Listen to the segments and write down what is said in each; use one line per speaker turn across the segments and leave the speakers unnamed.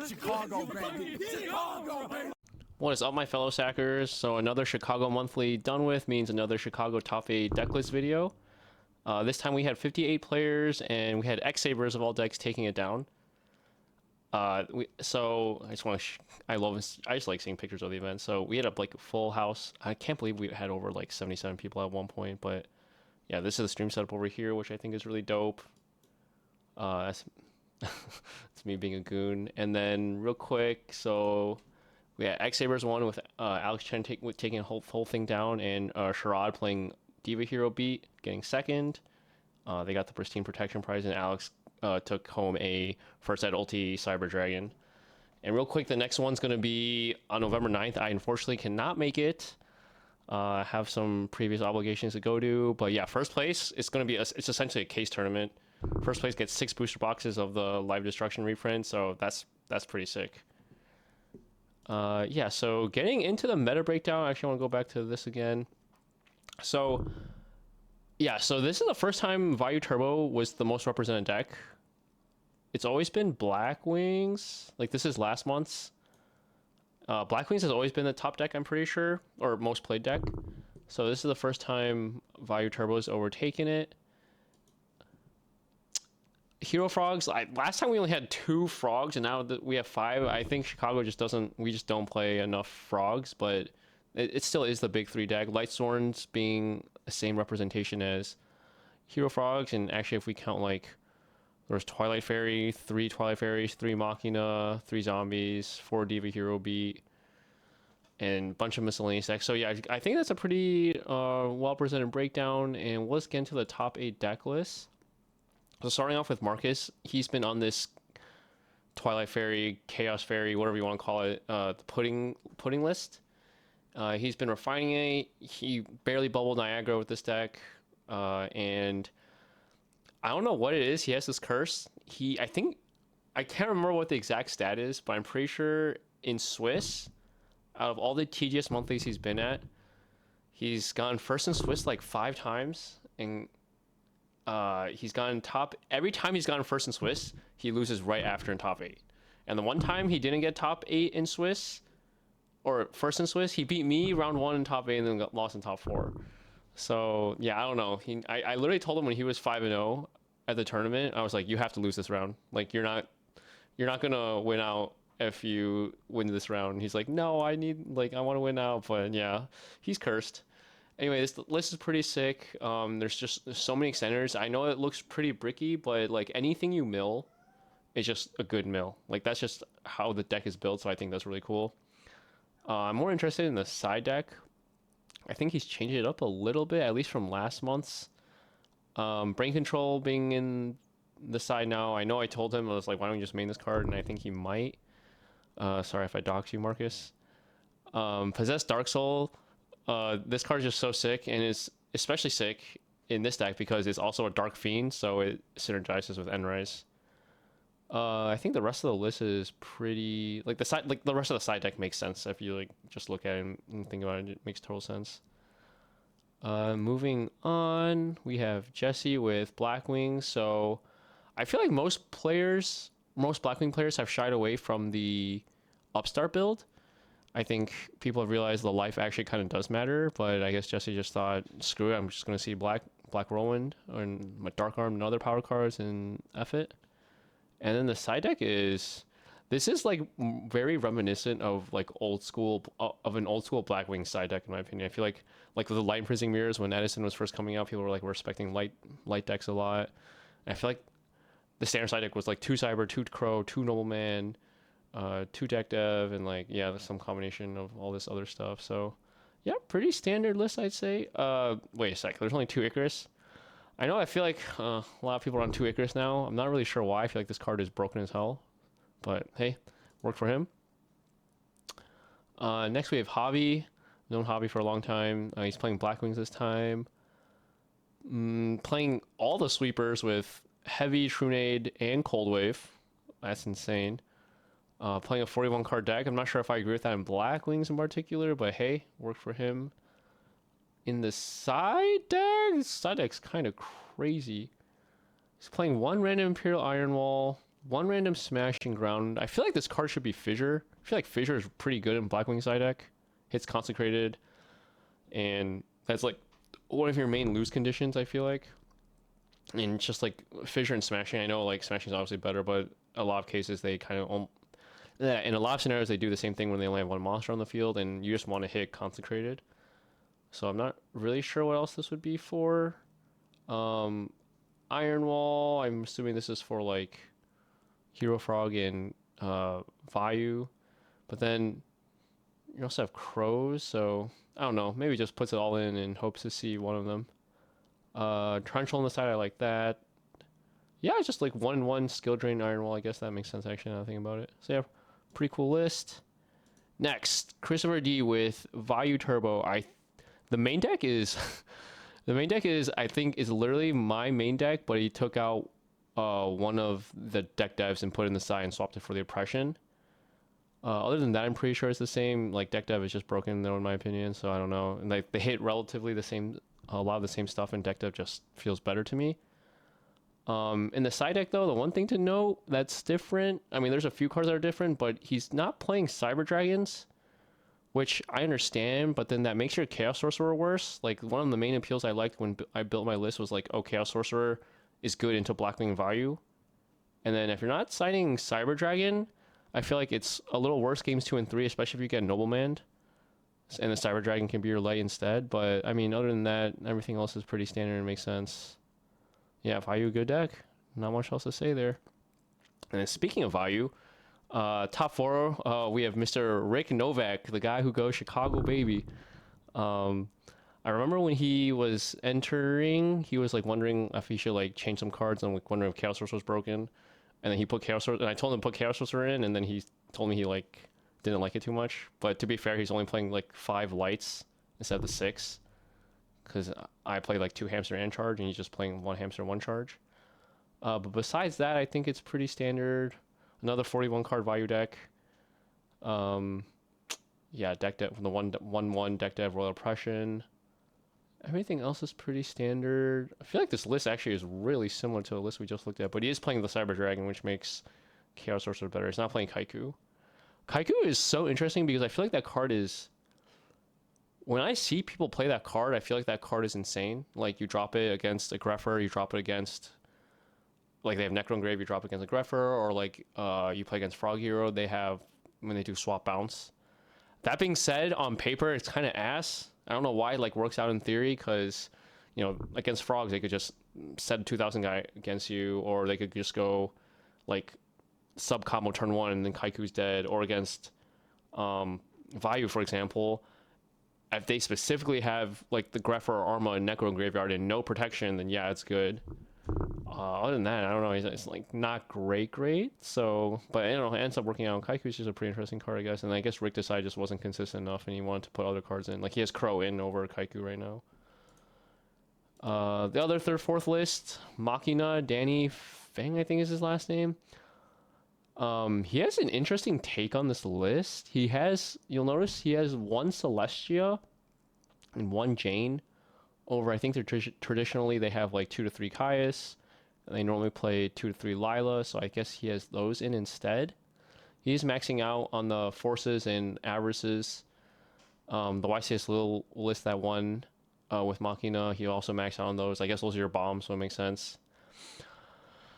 Chicago, baby. Chicago, baby.
What is up, my fellow sackers? So another Chicago monthly done with means another Chicago top 8 decklist video. This time we had 58 players and we had x-sabers of all decks taking it down. So I just want to I just like seeing pictures of the event. So we had like a full house. I can't believe we had over like 77 people at one point, but yeah, this is the stream setup over here, which I think is really dope. That's it's me being a goon. And then real quick, so we had x-sabers won with Alex Chen taking the whole thing down, and Cherrod playing Diva Hero Beat, getting second. They got the Pristine Protection Prize, and Alex took home a first ed ulti Cyber Dragon. And real quick, the next one's going to be on November 9th. I unfortunately cannot make it. I have some previous obligations to go to. But yeah, first place, it's going to be it's essentially a case tournament. First place gets 6 booster boxes of the Live Destruction reprint, so that's pretty sick. Yeah, so getting into the meta breakdown, actually I want to go back to this again. So yeah, so this is the first time Vayu Turbo was the most represented deck. It's always been Blackwings. Like, this is last month's. Blackwings has always been the top deck, I'm pretty sure, or most played deck. So this is the first time Vayu Turbo has overtaken it. Hero Frogs, last time we only had 2 frogs, and now that we have 5. I think Chicago just don't play enough frogs, but it still is the big 3 deck. Lightsworns being the same representation as Hero Frogs, and actually if we count, like, there's Twilight Fairy, 3 Twilight Fairies, 3 Machina, 3 Zombies, 4 Diva Hero Beat, and a bunch of miscellaneous decks. So yeah, I think that's a pretty well-presented breakdown, and let's get into the top 8 deck lists. So starting off with Marcus, he's been on this Twilight Fairy, Chaos Fairy, whatever you want to call it, the pudding list. He's been refining it. He barely bubbled Niagara with this deck, and I don't know what it is. He has this curse. I can't remember what the exact stat is, but I'm pretty sure in Swiss, out of all the TGS monthlies he's been at, he's gotten first in Swiss like 5 times, and he's gotten top every time he's gotten first in Swiss, he loses right after in top 8. And the one time he didn't get top 8 in Swiss, or first in Swiss, he beat me round 1 in top 8 and then got lost in top 4. So yeah, I don't know. I literally told him when he was 5-0 at the tournament, I was like, you have to lose this round. Like, you're not gonna win out if you win this round. And he's like, no, I want to win out. But yeah, he's cursed. Anyway, this list is pretty sick. There's so many extenders. I know it looks pretty bricky, but like anything you mill is just a good mill. Like, that's just how the deck is built, so I think that's really cool. I'm more interested in the side deck. I think he's changed it up a little bit, at least from last month's. Brain Control being in the side now. I know I told him, I was like, why don't you just main this card? And I think he might. Sorry if I dox you, Marcus. Possessed Dark Soul. This card is just so sick, and is especially sick in this deck because it's also a Dark Fiend, so it synergizes with Enrise. I think the rest of the list is pretty the rest of the side deck makes sense if you just look at it and think about it. It makes total sense. Moving on, we have Jesse with Blackwings. So I feel like most Blackwing players have shied away from the Upstart build. I think people have realized the life actually kind of does matter, but I guess Jesse just thought, screw it, I'm just going to see Black Whirlwind and my Dark Arm and other power cards and F it. And then the side deck is like very reminiscent of like an old school Blackwing side deck, in my opinion. I feel like with the Light Imprising Mirrors, when Edison was first coming out, people were like respecting light decks a lot. And I feel like the standard side deck was like 2 Cyber, 2 Crow, 2 Nobleman, 2 Deck Dev, and like, yeah, there's some combination of all this other stuff. So yeah, pretty standard list, I'd say. Wait a sec, there's only 2 Icarus. I know, I feel like a lot of people are on 2 Icarus now. I'm not really sure why. I feel like this card is broken as hell, but hey, worked for him. Next we have Javi. Known Javi for a long time. He's playing Blackwings this time. Playing all the sweepers with Heavy, Trunade, and Cold Wave. That's insane. Playing a 41 card deck. I'm not sure if I agree with that in Blackwings in particular, but hey, worked for him. In the side deck, this side deck's kind of crazy. He's playing 1 random Imperial Iron Wall, one random smashing ground. I feel like this card should be Fissure. I feel like Fissure is pretty good in blackwing side deck. Hits consecrated, and that's like one of your main lose conditions, I feel like. And just like Fissure and smashing, I know like smashing is obviously better, but a lot of cases they kind of in a lot of scenarios they do the same thing when they only have one monster on the field, and you just want to hit consecrated. So I'm not really sure what else this would be for. Iron Wall, I'm assuming this is for like Hero Frog and Vayu, but then you also have Crows, so I don't know, maybe just puts it all in and hopes to see one of them. Torrential on the side, I like that. Yeah, it's just like 1-1 skill drain Iron Wall. I guess that makes sense actually now that I think about it. So yeah, pretty cool list. Next, Christopher D with Vayu Turbo. The main deck is I think is literally my main deck, but he took out one of the deck devs and put it in the side and swapped it for the oppression. Other than that, I'm pretty sure it's the same. Like deck dev is just broken though, in my opinion. So I don't know. And like they hit relatively the same, a lot of the same stuff, and deck dev just feels better to me. In the side deck though, the one thing to note that's different. I mean, there's a few cards that are different, but he's not playing Cyber Dragons, which I understand. But then that makes your Chaos Sorcerer worse. Like one of the main appeals I liked when I built my list was like, oh, Chaos Sorcerer is good into Blackwing Vayu. And then if you're not signing Cyber Dragon, I feel like it's a little worse games 2 and 3, especially if you get Nobleman, and the Cyber Dragon can be your light instead. But I mean, other than that, everything else is pretty standard and makes sense. Yeah, Vayu, good deck. Not much else to say there. And then speaking of Vayu, top 4, we have Mr. Rick Novak, the guy who goes Chicago baby. I remember when he was entering, he was like wondering if he should like change some cards, and like wondering if Chaos Sorcerer was broken. And then he put Chaos Sorcerer, and I told him to put Chaos Sorcerer in, and then he told me he like didn't like it too much. But to be fair, he's only playing like 5 lights instead of the 6, because I play like 2 hamster and charge, and he's just playing 1 hamster, 1 charge. But besides that, I think it's pretty standard. Another 41 card Vayu deck. Yeah, deck dev, the 1/1 deck dev Royal Oppression. Everything else is pretty standard. I feel like this list actually is really similar to the list we just looked at, but he is playing the Cyber Dragon, which makes Chaos Sorcerer better. He's not playing Kaiku. Kaiku is so interesting because I feel like that card is... When I see people play that card, I feel like that card is insane. Like, you drop it against a Greffer, you drop it against... Like, they have Necro Engrave, you drop it against a Greffer, or like, you play against Frog Hero, they have... When they do swap bounce. That being said, on paper, it's kind of ass. I don't know why it like works out in theory, because, you know, against frogs they could just set a 2000 guy against you, or they could just go like sub combo turn 1 and then Kaiku's dead. Or against Vayu, for example, if they specifically have like the Greffer or Arma and Necro graveyard and no protection, then yeah, it's good. Other than that, I don't know. It's like not great. So, but you know, it ends up working out. Kaiku's just a pretty interesting card, I guess. And I guess Rick decided just wasn't consistent enough, and he wanted to put other cards in. Like he has Crow in over Kaiku right now. The other 3rd, 4th list, Machina, Danny Feng, I think is his last name. He has an interesting take on this list. He has, you'll notice, he has 1 Celestia and 1 Jane. Over, I think they're traditionally they have like 2 to 3 Caius, and they normally play 2 to 3 Lila, so I guess he has those in instead. He's maxing out on the forces and avarices. The YCS little list that one with Machina, he also maxed out on those. I guess those are your bombs, so it makes sense.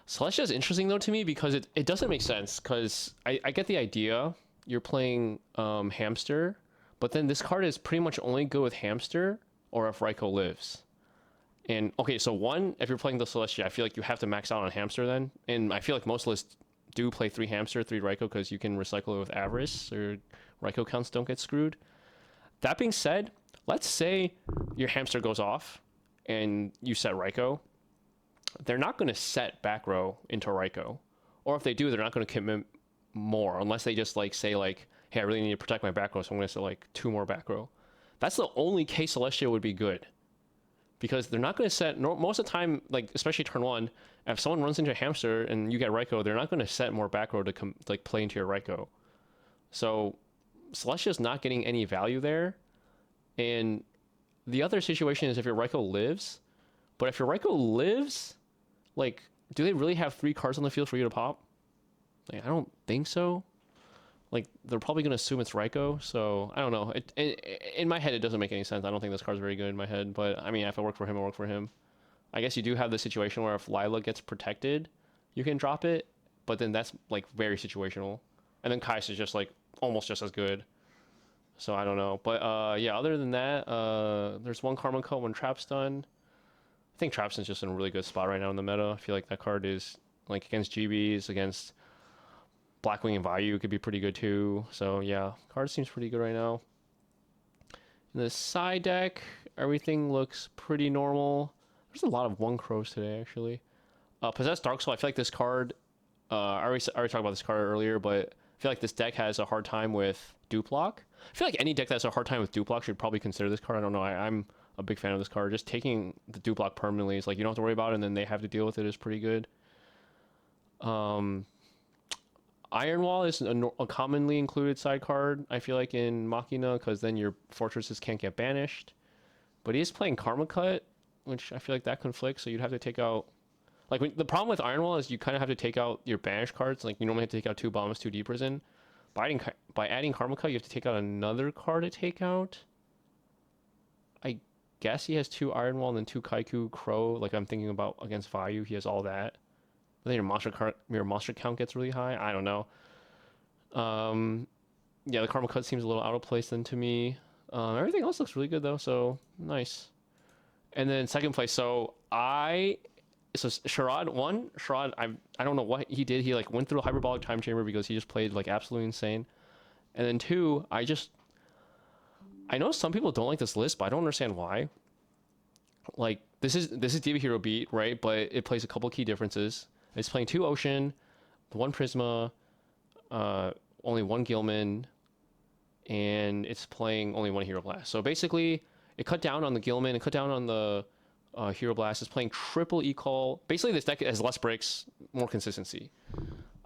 Celestia is interesting though to me because it doesn't make sense, because I get the idea. You're playing Hamster, but then this card is pretty much only good with Hamster, or if Raikou lives. And okay, so one, if you're playing the Celestia, I feel like you have to max out on Hamster then. And I feel like most lists do play 3 Hamster, 3 Raikou, because you can recycle it with Avarice, or Raikou counts don't get screwed. That being said, let's say your Hamster goes off and you set Raikou. They're not going to set back row into Raikou. Or if they do, they're not going to commit more, unless they just like say like, hey, I really need to protect my back row, so I'm going to set like 2 more back row. That's the only case Celestia would be good, because they're not going to set most of the time, like especially turn 1. If someone runs into a Hamster and you get Raikou, they're not going to set more back row to like play into your Raikou. So Celestia's not getting any value there. And the other situation is if your Raikou lives, but if your Raikou lives, like, do they really have 3 cards on the field for you to pop? Like, I don't think so. Like, they're probably gonna assume it's Raikou, so I don't know. In my head, it doesn't make any sense. I don't think this card's very good in my head, but I mean, if it worked for him, it worked for him. I guess you do have the situation where if Lila gets protected, you can drop it, but then that's like very situational. And then Kais is just like almost just as good. So I don't know. But yeah, other than that, there's one Karma Cut, one Trap Stun. I think Trap Stun's just in a really good spot right now in the meta. I feel like that card is like against GBs, against Blackwing and Vayu could be pretty good too. So yeah, card seems pretty good right now. In the side deck, everything looks pretty normal. There's a lot of one crows today, actually. Possessed Dark Soul, I feel like this card, I already talked about this card earlier, but I feel like this deck has a hard time with dupe lock. I feel like any deck that has a hard time with dupe lock should probably consider this card. I don't know, I'm a big fan of this card. Just taking the dupe lock permanently is like, you don't have to worry about it, and then they have to deal with it is pretty good. Iron Wall is a commonly included side card, I feel like, in Machina, because then your fortresses can't get banished. But he is playing Karma Cut, which I feel like that conflicts, so you'd have to take out... Like, the problem with Iron Wall is you kind of have to take out your banished cards. Like, you normally have to take out 2 bombs, 2 deep prison. By adding Karma Cut, you have to take out another card to take out. I guess he has 2 Iron Wall and then 2 Kaiku Crow. Like, I'm thinking about against Vayu, he has all that. But then your monster count gets really high. I don't know. Yeah, the Karma Cut seems a little out of place then to me. Everything else looks really good, though, so nice. And then second place, so Cherrod won. Cherrod, I don't know what he did. He like went through a hyperbolic time chamber because he just played like absolutely insane. And then 2, I know some people don't like this list, but I don't understand why. Like this is Diva Hero Beat, right? But it plays a couple key differences. It's playing 2 Ocean, 1 Prisma, only 1 Gilman, and it's playing only 1 Hero Blast. So basically, it cut down on the Gilman, it cut down on the Hero Blast. It's playing triple E-Call. Basically, this deck has less breaks, more consistency.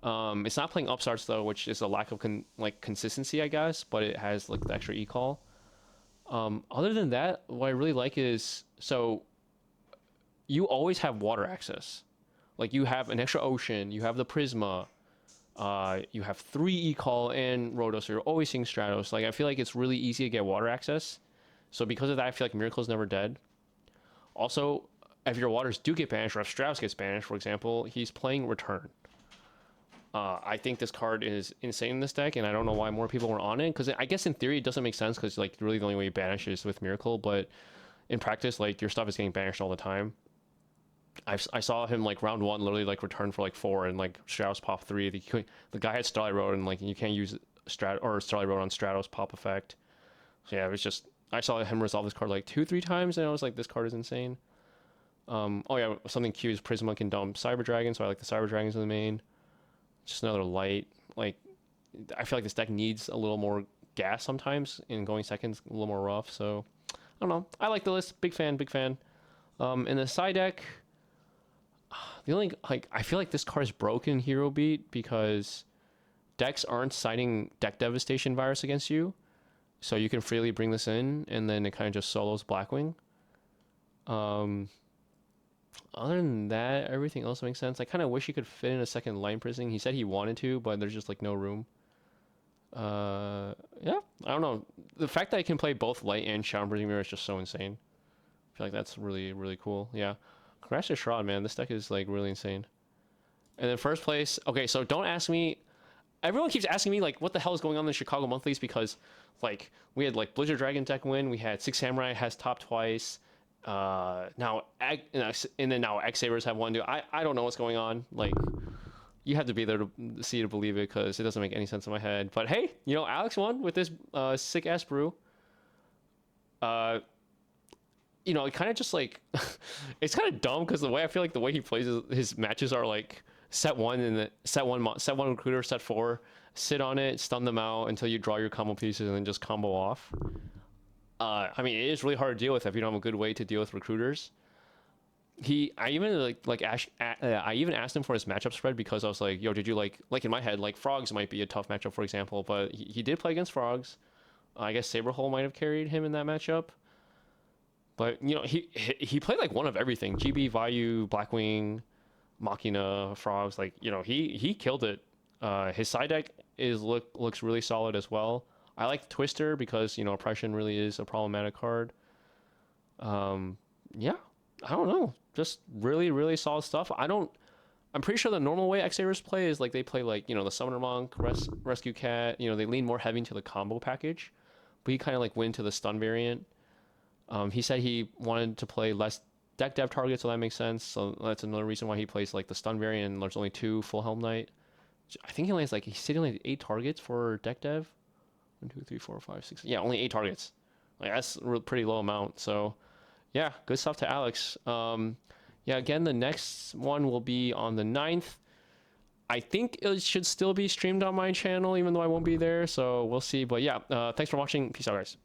It's not playing Upstarts, though, which is a lack of consistency, I guess, but it has like the extra E-Call. Other than that, what I really like is, so you always have water access. Like, you have an extra Ocean, you have the Prisma, you have 3 E-Call and Roto, so you're always seeing Stratos. Like, I feel like it's really easy to get water access. So because of that, I feel like Miracle's never dead. Also, if your waters do get banished, or if Stratos gets banished, for example, he's playing Return. I think this card is insane in this deck, and I don't know why more people were on it, because I guess in theory it doesn't make sense, because like really the only way you banish is with Miracle, but in practice, like, your stuff is getting banished all the time. I saw him like round 1 literally like return for like 4 and like Stratos pop 3. The guy had Starlight Road, and like you can't use Starlight Road on Stratos pop effect. So yeah, it was just, I saw him resolve this card like 2-3 times, and I was like, this card is insane. Oh yeah, something cute is Prisma can dump Cyber Dragon, so I like the Cyber Dragons in the main. Just another light. Like, I feel like this deck needs a little more gas sometimes, and going second's a little more rough, so I don't know. I like the list. Big fan, big fan. In the side deck, the only, like, I feel like this card is broken Hero Beat because decks aren't citing Deck Devastation Virus against you, so you can freely bring this in, and then it kind of just solos Blackwing. Other than that, everything else makes sense. I kind of wish he could fit in a second Line Prison. He said he wanted to, but there's just like no room. Yeah, I don't know. The fact that I can play both Light and Shadow Breathing Mirror is just so insane. I feel like that's really, really cool. Yeah. Congrats to Cherrod, man. This deck is like really insane. And then first place, okay, so don't ask me. Everyone keeps asking me like what the hell is going on in the Chicago monthlies, because like we had like Blizzard Dragon deck win, we had Six Samurai has top twice. Now x-sabers have won too. I don't know what's going on. Like, you have to be there to see to believe it, because it doesn't make any sense in my head. But hey, you know, Alex won with this sick ass brew. You know, it kind of just like it's kind of dumb, because the way I feel like the way he plays his matches are like set 1 and then set 1 recruiter, set 4, sit on it, stun them out until you draw your combo pieces, and then just combo off. I mean, it is really hard to deal with if you don't have a good way to deal with recruiters. I even I even asked him for his matchup spread, because I was like, yo, did you like in my head, like Frogs might be a tough matchup, for example, but he did play against Frogs. I guess Saberhole might have carried him in that matchup. But, you know, he played like one of everything. GB, Vayu, Blackwing, Machina, Frogs, like, you know, he killed it. His side deck looks really solid as well. I like Twister because oppression really is a problematic card. Yeah, I don't know, just really solid stuff. I'm pretty sure the normal way x-sabers play is like they play like the Summoner Monk, Rescue Cat. They lean more heavy into the combo package, but he kind of like went to the stun variant. He said he wanted to play less deck dev targets, so that makes sense. So that's another reason why he plays like the stun variant. And there's only 2 full Helm Knight. I think he only has he said he only has 8 targets for deck dev. 1, 2, 3, 4, 5, 6. Yeah, only 8 targets. Like that's a pretty low amount. So yeah, good stuff to Alex. Yeah, again, the next one will be on the 9th. I think it should still be streamed on my channel, even though I won't be there. So we'll see. But yeah, thanks for watching. Peace out, guys.